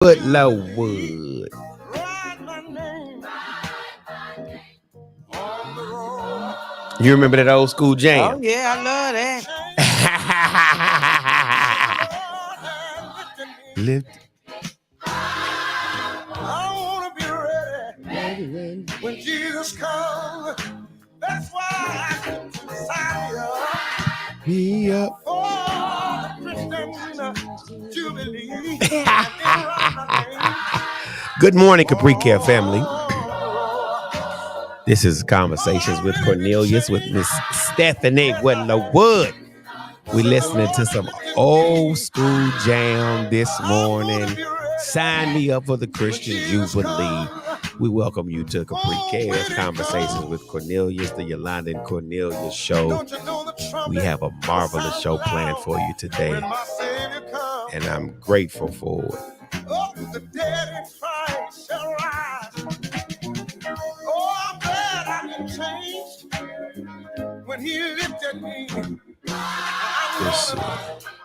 Good Lord. You remember that old school Oh jam? yeah, I love that. Lift. I want to be ready when Jesus comes. That's why I can sign Me up. for the Christian Jubilee. Good morning, Capri Care family. This is Conversations with Cornelius with Miss Stephanie Wood. We listening to some old school jam this morning. Sign me up for the Christian Jubilee. We welcome you to Capri Cares Conversations with Cornelius, the Yolanda and Cornelius show. We have a marvelous show planned for you today, and I'm grateful for it. Oh, the dead in Christ shall rise. Oh, I'm glad I can change when he lifted me. Yes,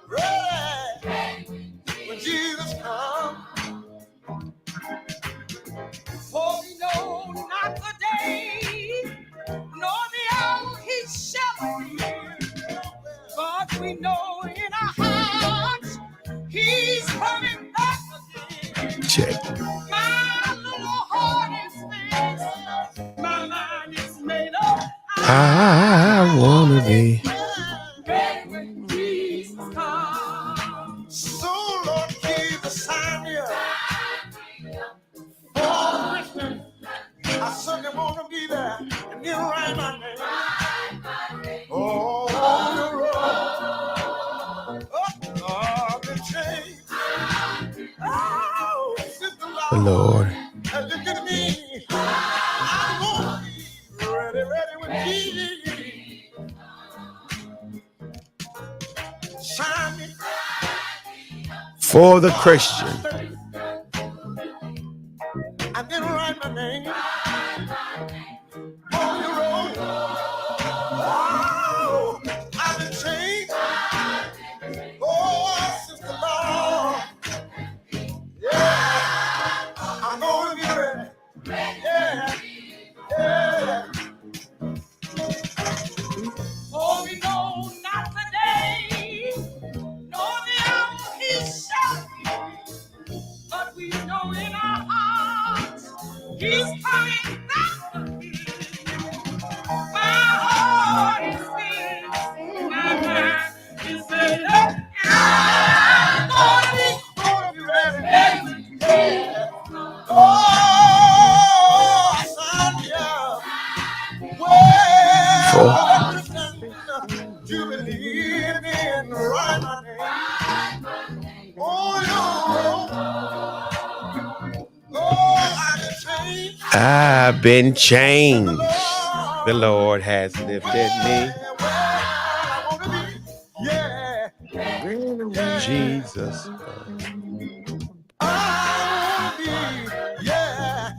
Ready when Jesus comes. For we know not the day, nor the hour he shall appear. But we know in our hearts he's coming back again. check. My little heart is fixed. My mind is made up. I wanna be. Ready when Jesus comes. So Lord Jesus, sign me up. For Christmas, I certainly want to be there and you write my name. Oh, on the road. Oh, the change. Oh, Sister Lord. look at me. I want to be ready with Jesus. Shine me. For the Christian. I didn't write my name. On the road. Oh, I've been changed. Oh, Sister Lord. Yeah, I'm gonna be ready. Yeah, yeah. For we know not the day, nor the hour he shall be, but we know in our hearts he's coming back again. My heart is filled, my mind is made up. I'm gonna be ready. Yeah. Oh, son, yeah. Well, you believe in right my name. Oh, I can change. I've been changed. The Lord has lifted me. I want to be, yeah. Jesus. I want to be, yeah.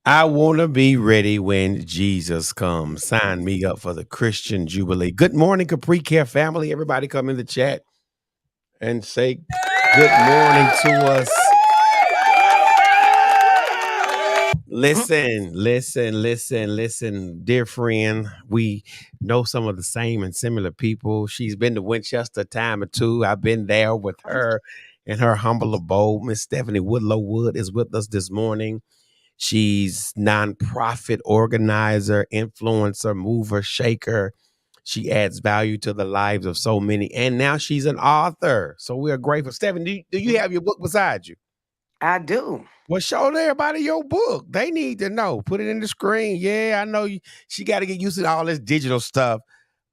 I want to be ready when Jesus comes. Sign me up for the Christian Jubilee. Good morning, Capri Care family. Everybody come in the chat and say good morning to us. Listen, dear friend. We know some of the same and similar people. She's been to Winchester a time or two. I've been there with her in her humble abode. Miss Stephanie Wood is with us this morning. She's nonprofit organizer, influencer, mover, shaker. She adds value to the lives of so many. And now she's an author. So we are grateful. Stephanie, do you have your book beside you? I do. Well, show everybody your book. They need to know. Put it in the screen. Yeah, I know she got to get used to all this digital stuff,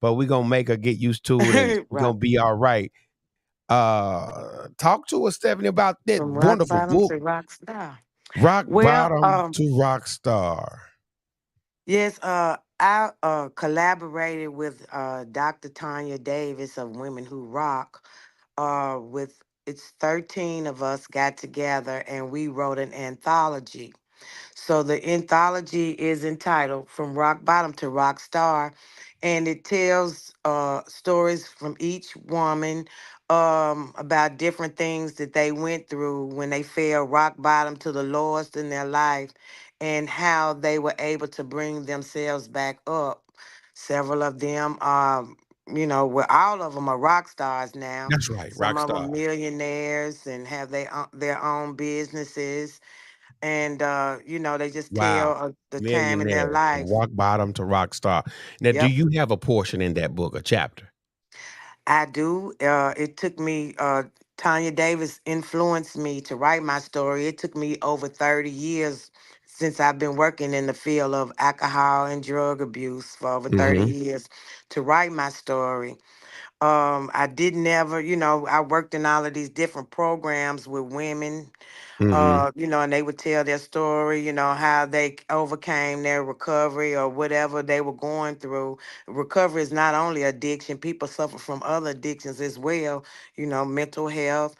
but we're going to make her get used to it and she's Right. going to be all right. Talk to us, Stephanie, about that From rock wonderful bottom book, to rock star. Rock Well, Bottom to Rock Star. yes, I collaborated with Dr. Tanya Davis of Women Who Rock. With it's 13 of us got together and we wrote an anthology. So the anthology is entitled From Rock Bottom to Rock Star, and it tells stories from each woman about different things that they went through when they fell rock bottom to the lowest in their life, and how they were able to bring themselves back up. Several of them, well, all of them are rock stars now. That's right, Some rock of them star. millionaires and have their own businesses, and they just tell Wow. the time in their Millionaires from life. rock bottom to rock star. Now, do Yep, you have a portion in that book, a chapter? I do. It took me. Tanya Davis influenced me to write my story. It took me over 30 years since I've been working in the field of alcohol and drug abuse for over 30 Mm-hmm. years to write my story. I did never, I worked in all of these different programs with women, Mm-hmm. and they would tell their story, how they overcame their recovery or whatever they were going through. Recovery is not only addiction, people suffer from other addictions as well, mental health,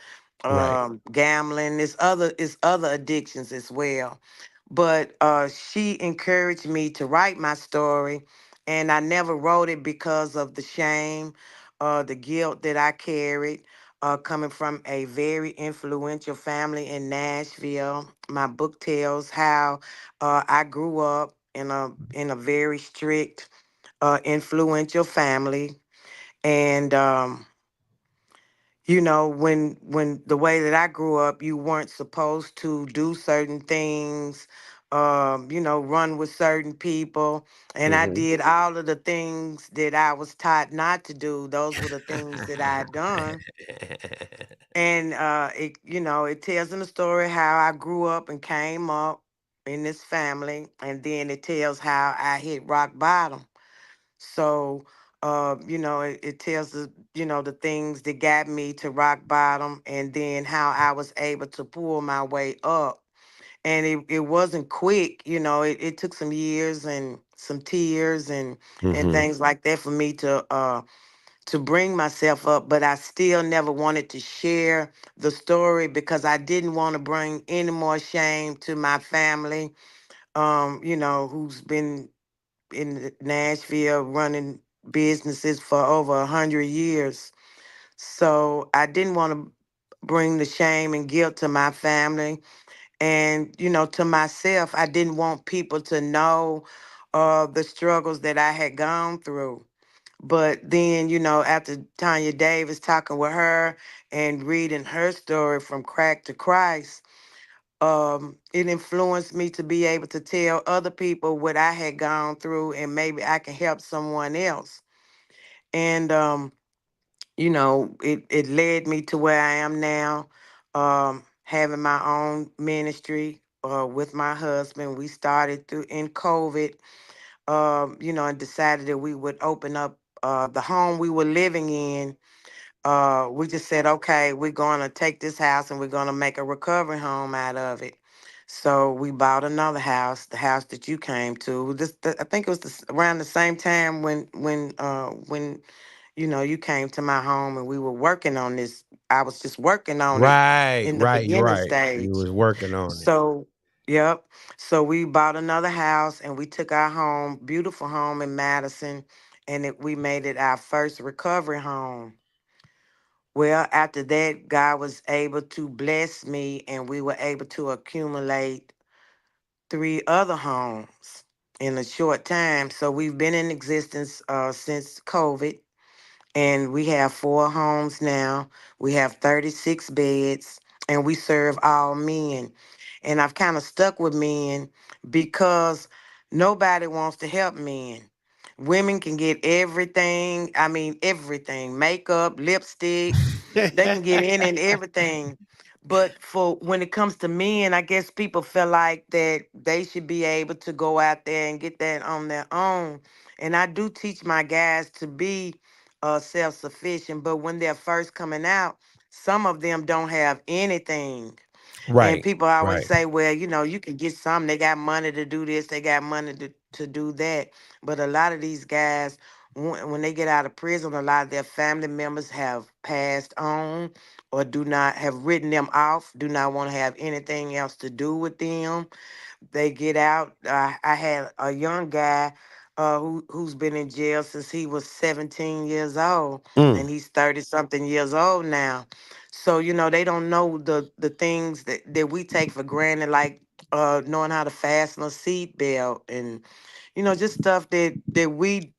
Right. gambling, it's other addictions as well. But she encouraged me to write my story, and I never wrote it because of the shame, the guilt that I carried, coming from a very influential family in Nashville. My book tells how I grew up in a very strict, influential family, and when the way that I grew up, you weren't supposed to do certain things, run with certain people. And I Mm-hmm. did all of the things that I was taught not to do. Those were the things that I had done. And it tells in the story how I grew up and came up in this family, and then it tells how I hit rock bottom. So, it tells the things that got me to rock bottom, and then how I was able to pull my way up. And it wasn't quick, it took some years and some tears and Mm-hmm. things like that for me to bring myself up, but I still never wanted to share the story because I didn't want to bring any more shame to my family, who's been in Nashville running businesses for over 100 years. So I didn't want to bring the shame and guilt to my family. And, to myself, I didn't want people to know the struggles that I had gone through. But then, after Tanya Davis talking with her and reading her story from crack to Christ, it influenced me to be able to tell other people what I had gone through, and maybe I can help someone else. And it led me to where I am now, having my own ministry with my husband. We started through in COVID, and decided that we would open up the home we were living in. We just said, okay, we're going to take this house and we're going to make a recovery home out of it. So we bought another house, the house that you came to. I think it was around the same time when you came to my home and we were working on this. I was just working on it Right, in the right, you're beginning right. You stage. was working on it. So, yep. So we bought another house and we took our home, beautiful home in Madison, and we made it our first recovery home. Well, after that, God was able to bless me, and we were able to accumulate three other homes in a short time. So we've been in existence since COVID, and we have four homes now. We have 36 beds, and we serve all men. And I've kind of stuck with men because nobody wants to help men. Women can get everything, I mean, everything, makeup, lipstick, they can get in and everything. But for when it comes to men, I guess people feel like that they should be able to go out there and get that on their own. And I do teach my guys to be self-sufficient, but when they're first coming out, some of them don't have anything. And Right, people always right. say, well, you can get some. They got money to do this. They got money to do that. But a lot of these guys, when they get out of prison, a lot of their family members have passed on or do not have written them off, do not want to have anything else to do with them they get out. I had a young guy who's been in jail since he was 17 years old, Mm, and he's 30 something years old now. So they don't know the things that we take for granted, like knowing how to fasten a seat belt, and just stuff that we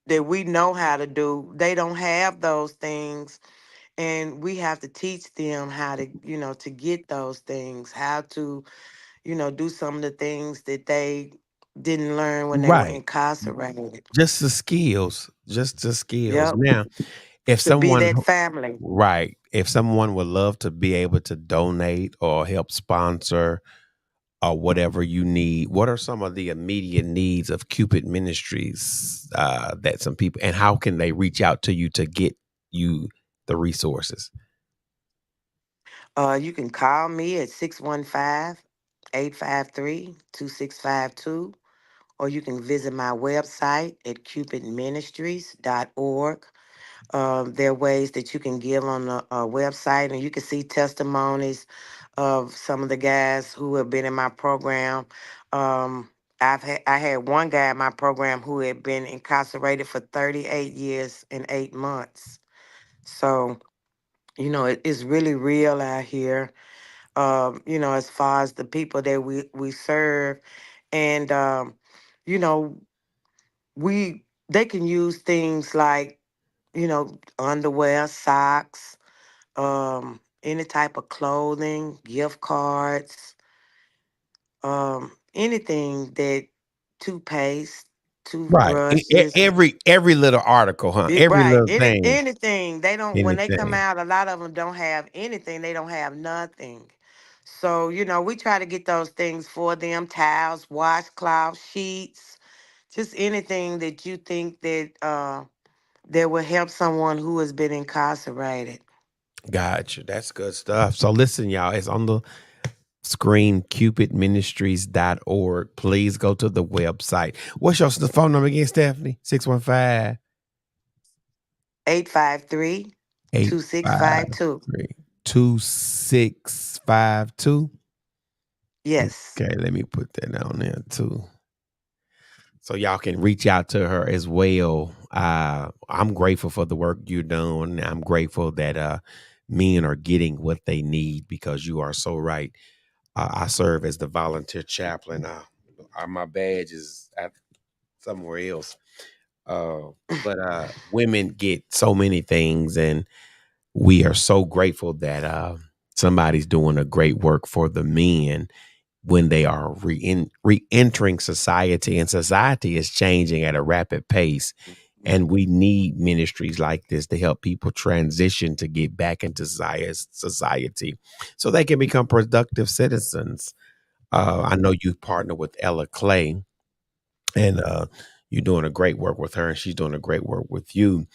know how to do. They don't have those things, and we have to teach them how to to get those things, how to do some of the things that they didn't learn when they were right. incarcerated. Just the skills. Just the skills. Yep. Now, if To be someone that family. right, if someone would love to be able to donate or help sponsor or whatever you need, what are some of the immediate needs of Cupid Ministries that some people, and how can they reach out to you to get you the resources? You can call me at 615-853-2652, or you can visit my website at cupidministries.org. There are ways that you can give on the website, and you can see testimonies of some of the guys who have been in my program. Um, I had one guy in my program who had been incarcerated for 38 years and 8 months. So it's really real out here. As far as the people that we serve, and you know, we they can use things like underwear, socks, any type of clothing, gift cards, anything that toothpaste, Right. toothbrushes. Every little article, huh? Every Right. little thing. Anything. They don't when they come Anything. out, a lot of them don't have anything. They don't have nothing. So, we try to get those things for them, towels, washcloths, sheets, just anything that you think that will help someone who has been incarcerated. Gotcha. That's good stuff. So listen, y'all, it's on the screen, cupidministries.org. Please go to the website. What's your phone number again, Stephanie? 615 853 2652. 853 2652. Yes. Okay, let me put that down there too. So y'all can reach out to her as well. I'm grateful for the work you're doing. I'm grateful that men are getting what they need because you are so right. I serve as the volunteer chaplain. My badge is at somewhere else. But women get so many things, and we are so grateful that somebody's doing a great work for the men when they are re-entering society, and society is changing at a rapid pace. And we need ministries like this to help people transition to get back into society so they can become productive citizens. I know you partner with Ella Clay, and you're doing a great work with her, and she's doing a great work with you.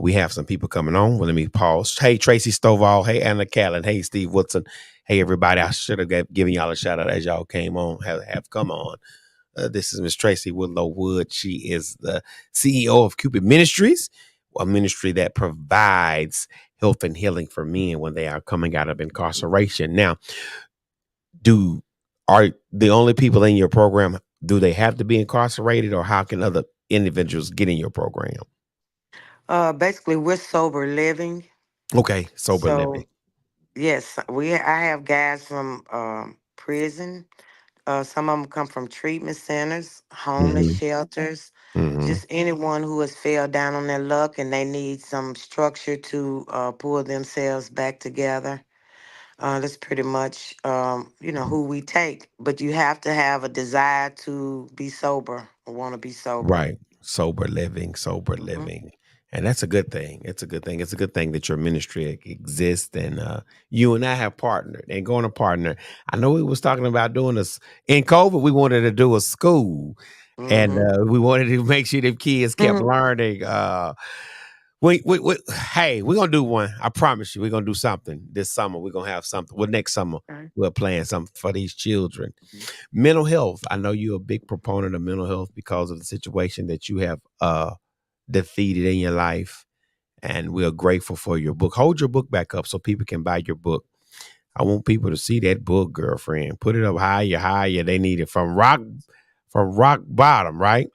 We have some people coming on. Well, let me pause. Hey, Tracy Stovall. Hey, Anna Callan. Hey, Steve Woodson. Hey, everybody. I should have given y'all a shout out as y'all came on, have come on. This is Miss Tracy Woodlow Wood. She is the CEO of Cupid Ministries, a ministry that provides health and healing for men when they are coming out of incarceration. Now, do are the only people in your program, do they have to be incarcerated, or how can other individuals get in your program? Basically, we're sober living. Okay, sober living. So, yes, I have guys from prison. Some of them come from treatment centers, homeless Mhm, shelters, mhm. just anyone who has fell down on their luck and they need some structure to pull themselves back together. That's pretty much, who we take. But you have to have a desire to be sober or want to be sober. Right. Sober living, sober Hmm. living. And that's a good thing. It's a good thing. It's a good thing that your ministry exists, and you and I have partnered and going to partner. I know we was talking about doing this in COVID. We wanted to do a school, and Hmm. we wanted to make sure the kids kept Hmm. learning. Hey, we're gonna do one. I promise you, we're gonna do something this summer. We're gonna have something. Well, next summer Okay. we're planning something for these children. Mental health. I know you're a big proponent of mental health because of the situation that you have defeated in your life, and we are grateful for your book. Hold your book back up so people can buy your book. I want people to see that book, girlfriend. Put it up higher, higher. They need it from rock bottom, right?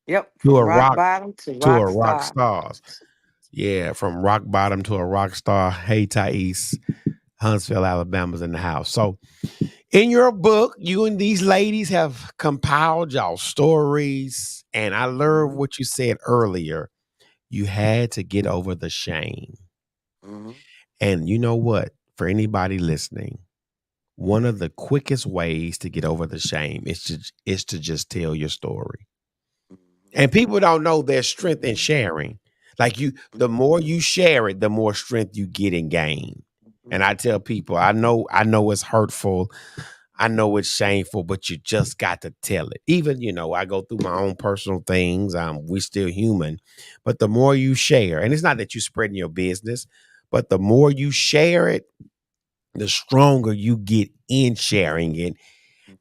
Yep, To from a rock rock bottom to to rock a rock star. stars. Yeah, from rock bottom to a rock star. Hey, Thais, Huntsville, Alabama's in the house. So in your book, you and these ladies have compiled y'all stories. And I learned Hmm. what you said earlier. You had to get over the shame. Hmm. And you know what? For anybody listening, one of the quickest ways to get over the shame is to just tell your story. And people don't know there's strength in sharing. Like the more you share it, the more strength you get and gain. And I tell people, I know it's hurtful. I know it's shameful, but you just got to tell it. Even, I go through my own personal things. We're still human. But the more you share, and it's not that you're spreading your business, but the more you share it, the stronger you get in sharing it.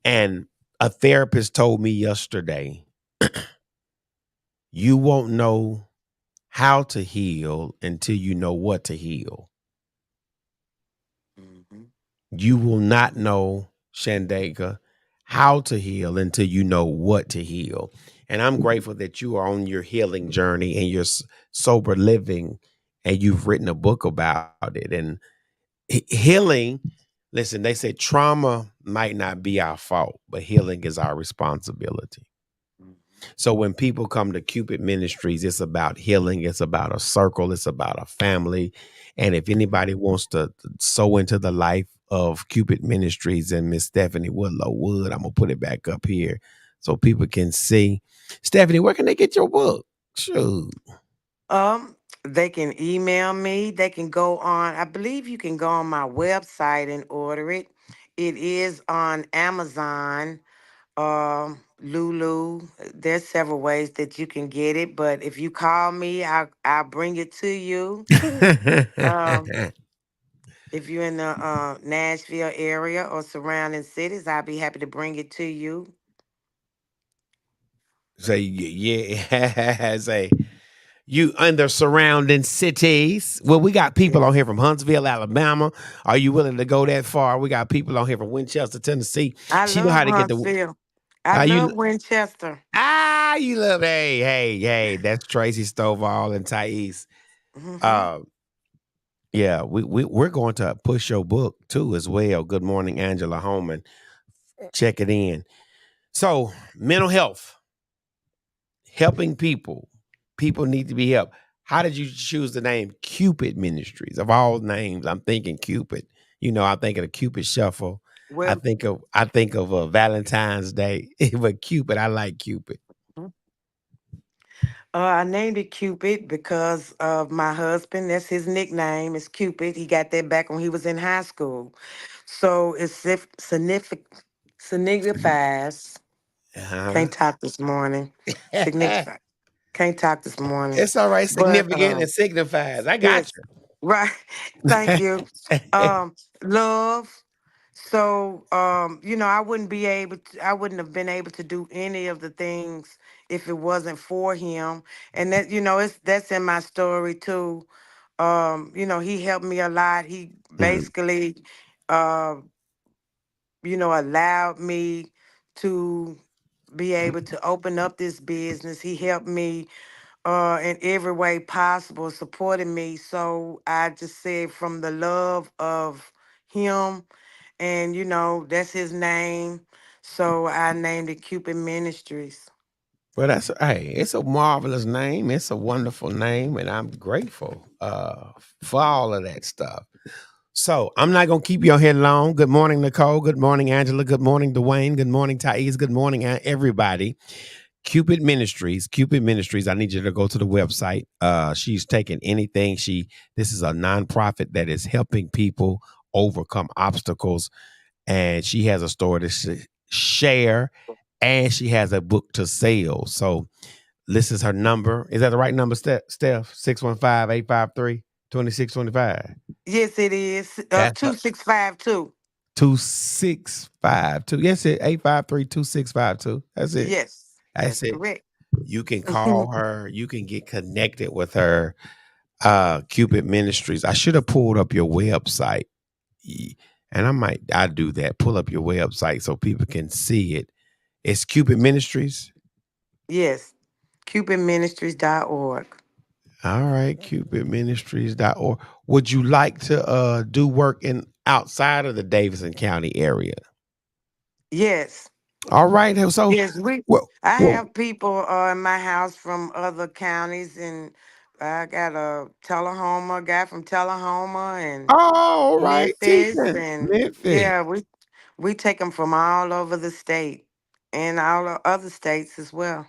And a therapist told me yesterday, you won't know how to heal until you know what to heal. Hmm. You will not know, Shandeka, how to heal until you know what to heal. And I'm grateful that you are on your healing journey and your sober living, and you've written a book about it. And healing, listen, they say trauma might not be our fault, but healing is our responsibility. So when people come to Cupid Ministries, it's about healing. It's about a circle. It's about a family. And if anybody wants to sow into the life of Cupid Ministries and Miss Stephanie Woodlow Wood, I'm gonna put it back up here so people can see. Stephanie, where can they get your book? Shoot. They can email me. They can go on. I believe you can go on my website and order it. It is on Amazon, Lulu. There's several ways that you can get it, but if you call me, I'll bring it to you. Um, if you're in the Nashville area or surrounding cities, I'll be happy to bring it to you. Say yeah, say you under surrounding cities. Well, we got people on here Yes, from Huntsville, Alabama. Are you willing to go that far? We got people on here from Winchester, Tennessee. I She know how love to get the Huntsville. I you love Winchester. you love hey, that's Tracy Stovall and Thais. Hmm. Uh yeah, we're going to push your book too as well. Good morning, Angela Holman. Check it in. So mental health, helping people. People need to be helped. How did you choose the name Cupid Ministries? Of all names, I'm thinking Cupid. I think of the Cupid Shuffle. I Well, think of I think of Valentine's Day, but Cupid, I like Cupid. I named it Cupid because of my husband. That's his nickname. Is Cupid. He got that back when he was in high school. So it's signifies. Uh-huh. Can't talk this morning. Signify. Can't talk this morning. It's all right. But Significant and signifies. I got yes, right. Thank you. you. Love. So, I wouldn't have been able to do any of the things if it wasn't for him. And that, that's in my story too. He helped me a lot. He Mhm. basically, uh, allowed me to be able to open up this business. He helped me in every way possible, supporting me. So I just said from the love of him, and that's his name. So I named it Cupid Ministries. Well, it's a marvelous name. It's a wonderful name, and I'm grateful for all of that stuff. So I'm not gonna keep you on here long. Good morning, Nicole. Good morning, Angela. Good morning, Dwayne. Good morning, Thais. Good morning, everybody. Cupid Ministries. Cupid Ministries. I need you to go to the website. She's taking anything. This is a nonprofit that is helping people overcome obstacles, and she has a story to share, and she has a book to sell. So this is her number. Is that the right number, Steph? 615-853-2625. Yes, it is. That's 2652. 2652. Yes, it 853-2652. That's it. Yes, That's that's it. correct. You can call her. You can get connected with her. Cupid Ministries. I should have pulled up your website. and I do that. Pull up your website so people can see it. It's Cupid Ministries. Yes, cupidministries.org. All right, cupidministries.org. Would you like to do work in outside of the Davidson County area? Yes. All right. So, Yes, well, I well, have people in my house from other counties, and I got a Tullahoma guy from Tullahoma and all right, Memphis, teaching and Memphis. yeah, we take them from all over the state and all the other states as well.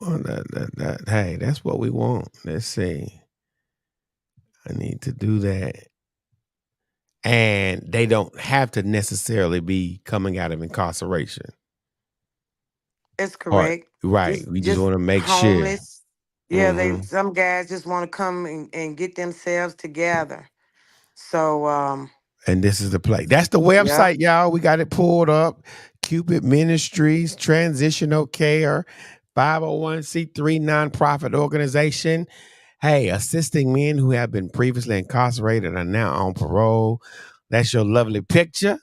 Well, hey, that's what we want. Let's see. I need to do that. And they don't have to necessarily be coming out of incarceration. It's Or correct. right. Just We just just want to make sure. homeless. Yeah, they Hmm. some guys just want to come and get themselves together. So And this is the play. That's the yeah, website, y'all. We got it pulled up. Cupid Ministries, Transitional Care, 501c3 nonprofit organization. Hey, assisting men who have been previously incarcerated and are now on parole. That's your lovely picture.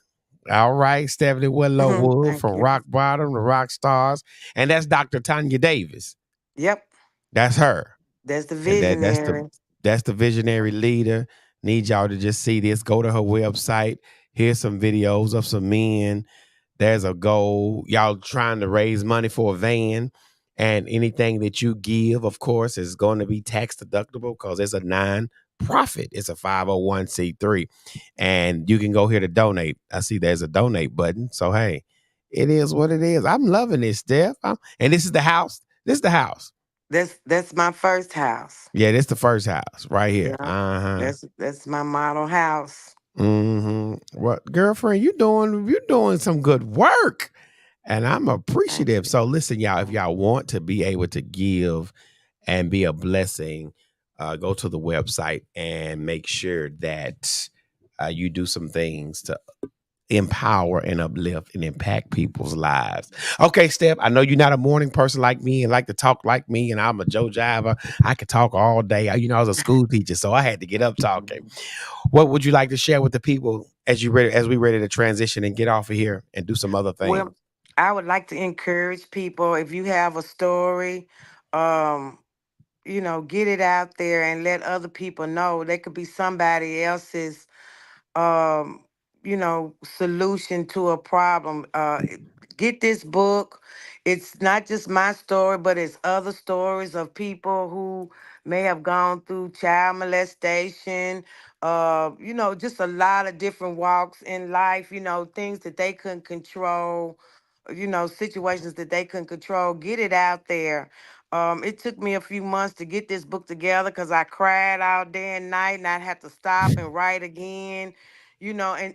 All right, Stephanie Whitlow Wood thank from you. Rock Bottom to Rock Stars. And that's Dr. Tanya Davis. Yep, That's her. that's the And visionary. that's the visionary leader. Need y'all to just see this. Go to her website. Here's some videos of some men. There's a goal. Y'all trying to raise money for a van. And anything that you give, of course, is going to be tax deductible because it's a non-profit. It's a 501c3. And you can go here to donate. I see there's a donate button. So hey, it is what it is. I'm loving this, Steph. And this is the house. This is the house. That's my first house. Yeah, this the first house right here. Yeah, Uh-huh. that's my model house. What girlfriend, you doing some good work. And I'm Thank appreciative. you. So listen, y'all, if y'all want to be able to give and be a blessing, go to the website and make sure that you do some things to empower and uplift and impact people's lives. Okay, Steph, I know you're not a morning person like me and like to talk like me, and I'm a Joe Jiver. I could talk all day. I was a school teacher, so I had to get up talking. What would you like to share with the people as we ready to transition and get off of here and do some other things? Well, I would like to encourage people, if you have a story, um, get it out there and let other people know. They could be somebody else's solution to a problem. Get this book. It's not just my story, but it's other stories of people who may have gone through child molestation, just a lot of different walks in life, things that they couldn't control, situations that they couldn't control. Get it out there. It took me a few months to get this book together because I cried all day and night, and I'd have to stop and write again,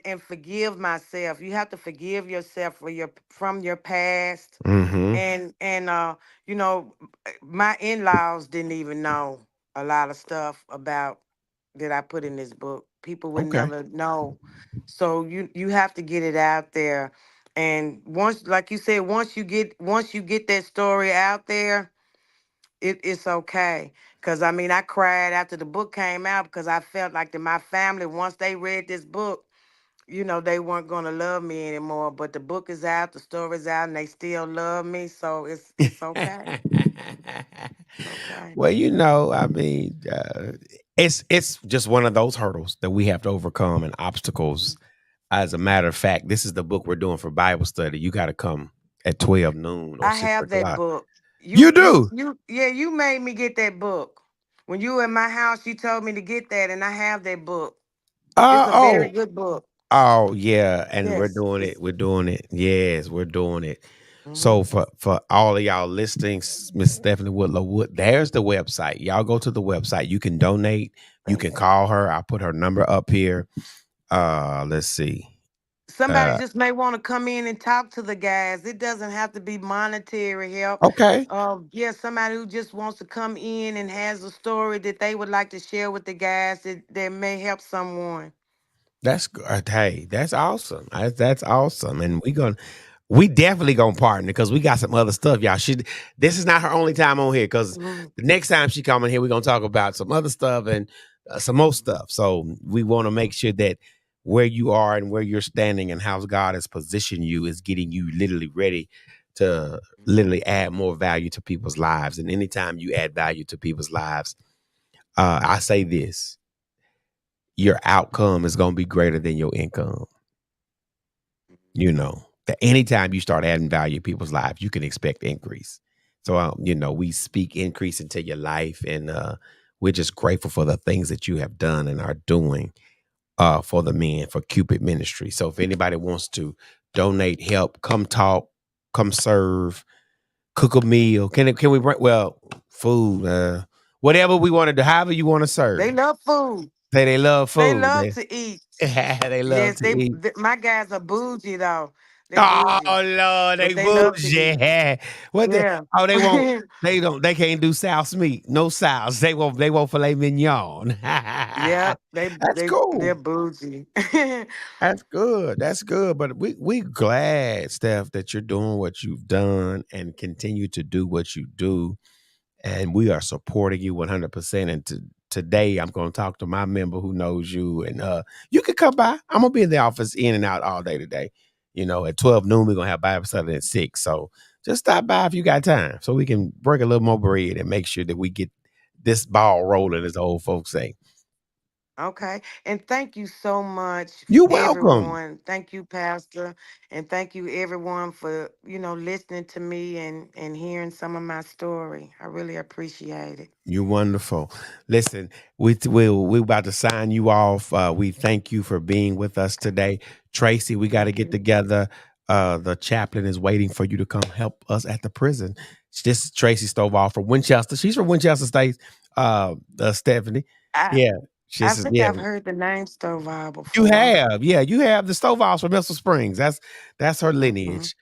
and forgive myself. You have to forgive yourself from your past. Mm-hmm. And my in-laws didn't even know a lot of stuff about that I put in this book. People would Okay. never know. So you have to get it out there. And once, like you said, once you get that story out there, it's okay. Cause I mean, I cried after the book came out because I felt like that my family, once they read this book, they weren't gonna love me anymore. But the book is out, the story's out, and they still love me. So it's okay. It's okay. Well, I mean, it's just one of those hurdles that we have to overcome and obstacles. As a matter of fact, this is the book we're doing for Bible study. You got to come at 12 noon or I 6 have that o'clock. book. You do? You made me get that book. When you were in my house, you told me to get that, and I have that book. It's a very Oh, good book. oh yeah, and we're Yes. doing it. We're doing it. Yes, we're doing it. Hmm. So for all of y'all listening, Miss Stephanie Woodlow Wood, there's the website. Y'all go to the website. You can donate. You Thank can you. call her. I'll put her number up here. Let's see. Somebody Uh, just may want to come in and talk to the guys. It doesn't have to be monetary help. okay. Yeah, somebody who just wants to come in and has a story that they would like to share with the guys that may help someone. That's good. Hey, that's awesome. That's awesome. And we definitely gonna partner because we got some other stuff, y'all. This is not her only time on here because Mhm. the next time she come in here, we're gonna talk about some other stuff and some more stuff. So we want to make sure that where you are and where you're standing and how God has positioned you is getting you literally ready to literally add more value to people's lives. And anytime you add value to people's lives, I say this, your outcome is going to be greater than your income. You know, that anytime you start adding value to people's lives, you can expect increase. So, we speak increase into your life, and we're just grateful for the things that you have done and are doing for the men, for Cupid Ministry. So if anybody wants to donate, help, come talk, come serve, cook a meal, can we bring, well, food, whatever we want to do, however you want to They serve. love food. Say they love They food. love to eat. They love Yes, to eat. my guys are bougie though. They Oh bougie, Lord, they but they love to eat. bougie. What the? Yeah. Oh, they won't. They don't. They can't do South meat. No South. They won't. They won't filet mignon. Yep, That's they're cool. bougie. That's good. That's good. But we glad, Steph, that you're doing what you've done and continue to do what you do. And we are supporting you 100%. And today, I'm going to talk to my member who knows you, and you can come by. I'm gonna be in the office in and out all day today. At 12 noon, we're gonna have Bible study at 6. So just stop by if you got time, so we can break a little more bread and make sure that we get this ball rolling, as the old folks say. Okay. And thank you so much, You're welcome. everyone. Thank you, Pastor. And thank you, everyone, for, listening to me and hearing some of my story. I really appreciate it. You're wonderful. Listen, we're about to sign you off. We thank you for being with us today. Tracy, we got to Thank get you. together. The chaplain is waiting for you to come help us at the prison. This is Tracy Stovall from Winchester. She's from Winchester State. Stephanie. I Yeah. I She's think yeah. I've heard the name Stovall You before. have. Yeah, you have the Stovalls from Missile Springs. That's her Hmm. lineage.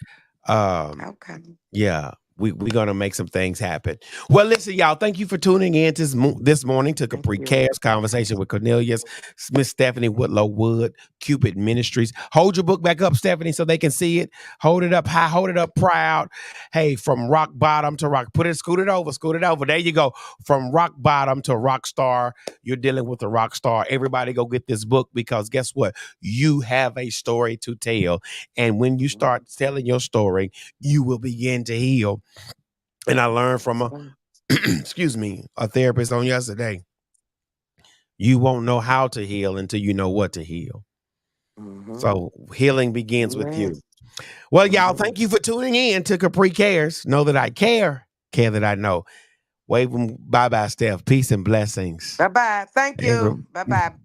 Um, Okay. yeah, we're gonna make some things happen. Well, listen, y'all. Thank you for tuning in this morning to Thank Capri you. Cares Conversation with Cornelius, Miss Stephanie Whitlow Wood, Cupid Ministries. Hold your book back up, Stephanie, so they can see it. Hold it up high, hold it up proud. Hey, from rock bottom to rock, scoot it over, scoot it over. There you go. From rock bottom to rock star. You're dealing with a rock star. Everybody go get this book, because guess what? You have a story to tell, and when you start telling your story, you will begin to heal. And I learned from That's a right. excuse me, a therapist on yesterday. You won't know how to heal until you know what to heal. Mm-hmm. So healing begins with Amen. you. Well, y'all, Mm-hmm. thank you for tuning in to Capri Cares. Know that I care that I know. Wave them bye-bye, Steph. Peace and blessings. Bye bye. Thank Every- you. Bye bye.